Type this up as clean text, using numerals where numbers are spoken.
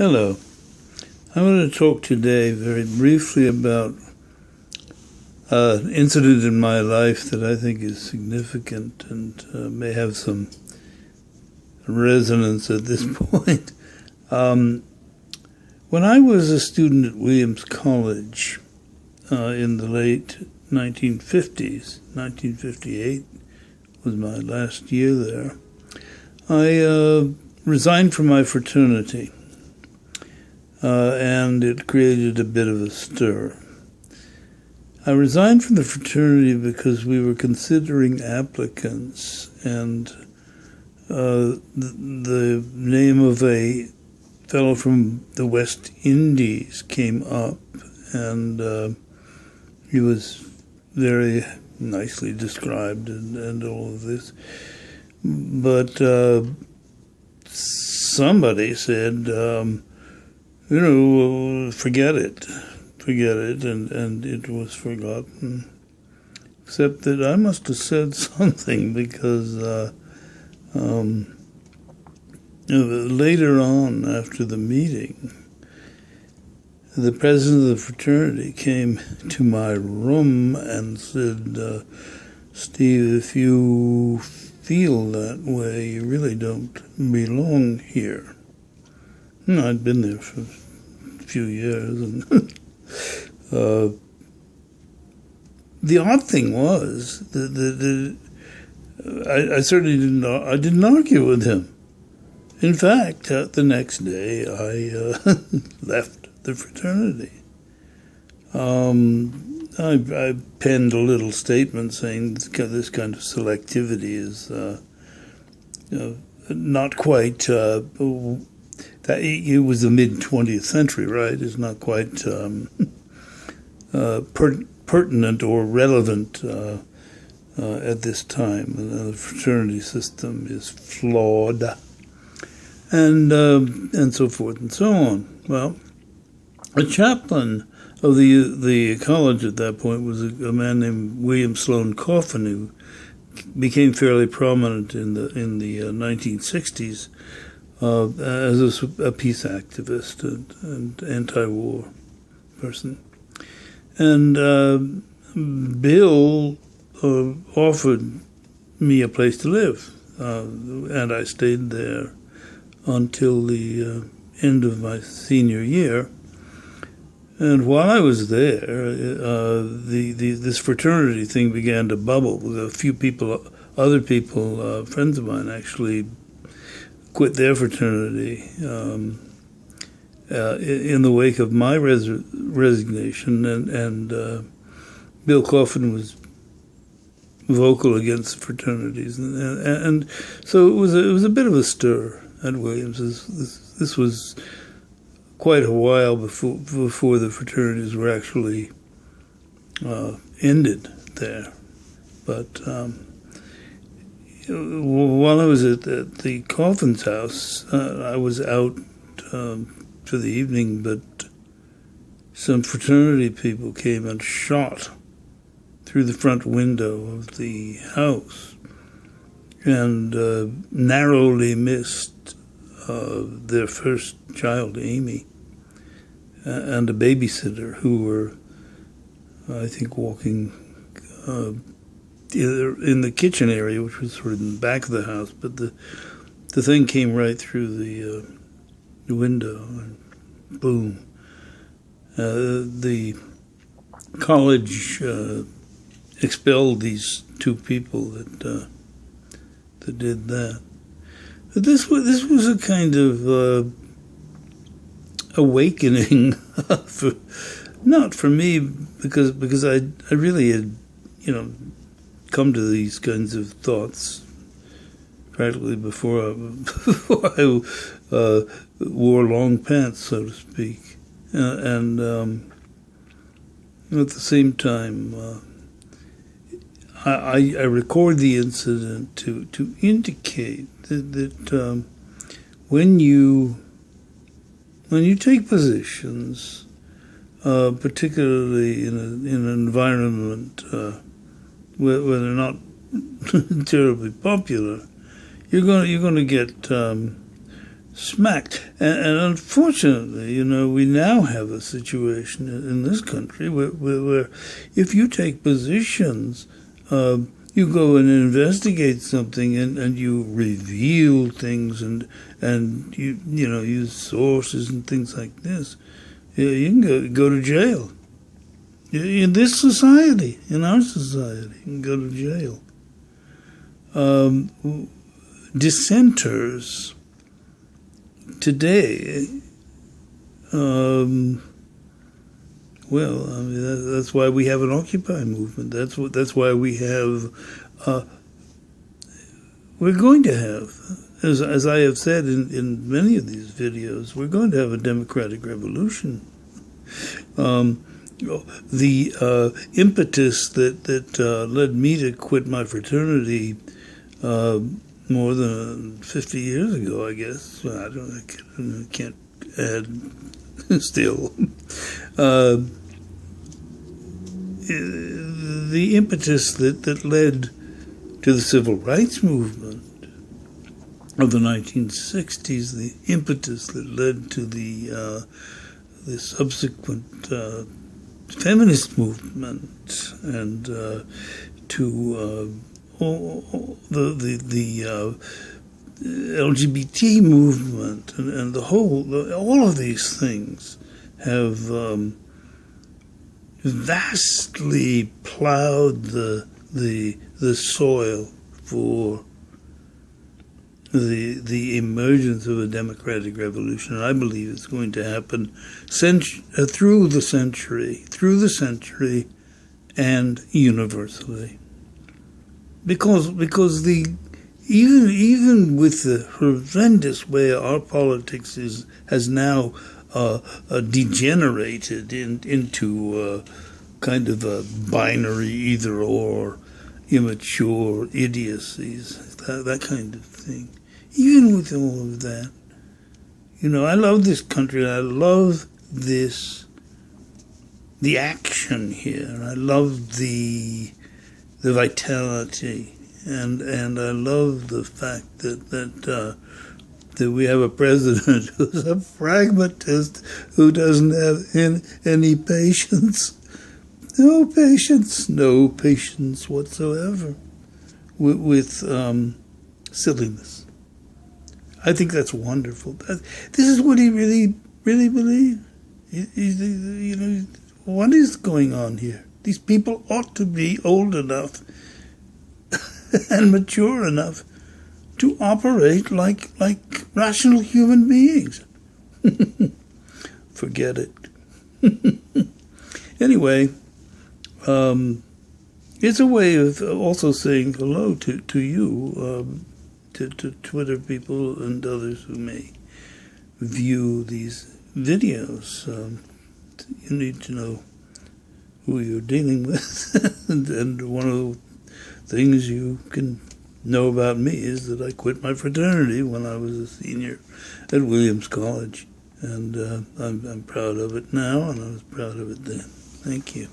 Hello. I want to talk today very briefly about an incident in my life that I think is significant and may have some resonance at this point. When I was a student at Williams College in the late 1950s, 1958 was my last year there, I resigned from my fraternity. And it created a bit of a stir. I resigned from the fraternity because we were considering applicants, and the name of a fellow from the West Indies came up, and he was very nicely described and all of this. But somebody said, forget it, and it was forgotten. Except that I must have said something because later on, after the meeting, the president of the fraternity came to my room and said, Steve, if you feel that way, you really don't belong here. I'd been there for a few years, and the odd thing was that I certainly didn't argue with him. In fact, the next day I left the fraternity. I penned a little statement saying this kind of selectivity is not quite. It was the mid-20th century, right? It's not quite pertinent or relevant at this time. The fraternity system is flawed, and so forth and so on. Well, a chaplain of the college at that point was a man named William Sloane Coffin, who became fairly prominent in the 1960s. As a peace activist and anti-war person. And Bill offered me a place to live, and I stayed there until the end of my senior year. And while I was there, this fraternity thing began to bubble. With a few people, other people, friends of mine actually quit their fraternity in the wake of my resignation, and Bill Coffin was vocal against fraternities, and so it was a bit of a stir at Williams. This was quite a while before the fraternities were actually ended there, but. While I was at the Coffin's house, I was out for the evening, but some fraternity people came and shot through the front window of the house and narrowly missed their first child, Amy, and a babysitter who were, I think, walking in the kitchen area, which was sort of in the back of the house, but the thing came right through the window, and boom. The college expelled these two people that did that. But this was a kind of awakening, not for me, because I really had, come to these kinds of thoughts practically before I wore long pants, so to speak. And at the same time, I record the incident to indicate that when you take positions, particularly in an environment where they're not terribly popular, you're going to get smacked. And unfortunately, you know, we now have a situation in this country where if you take positions, you go and investigate something and you reveal things and you know, use sources and things like this, you can go to jail. In this society, in our society, you can go to jail. Dissenters today, well, I mean, that's why we have an Occupy movement. That's why we have. We're going to have, as I have said in many of these videos, we're going to have a democratic revolution. The impetus that led me to quit my fraternity more than 50 years ago, I guess. I can't add still. The impetus that led to the civil rights movement of the 1960s, the impetus that led to the subsequent feminist movement and to all the LGBT movement and all of these things have vastly plowed the soil for the emergence of a democratic revolution. And I believe it's going to happen through the century, and universally. Because even with the horrendous way our politics has now degenerated into kind of a binary either or, immature idiocies, that kind of thing. Even with all of that, you know, I love this country. I love the action here. I love the vitality, and I love the fact that we have a president who's a pragmatist, who doesn't have any patience. No patience whatsoever with silliness. I think that's wonderful. This is what he really believed. You know, what is going on here? These people ought to be old enough and mature enough to operate like rational human beings. Forget it. Anyway, it's a way of also saying hello to you, to Twitter people and others who may view these videos. You need to know who you're dealing with. and one of the things you can know about me is that I quit my fraternity when I was a senior at Williams College. And I'm proud of it now, and I was proud of it then. Thank you.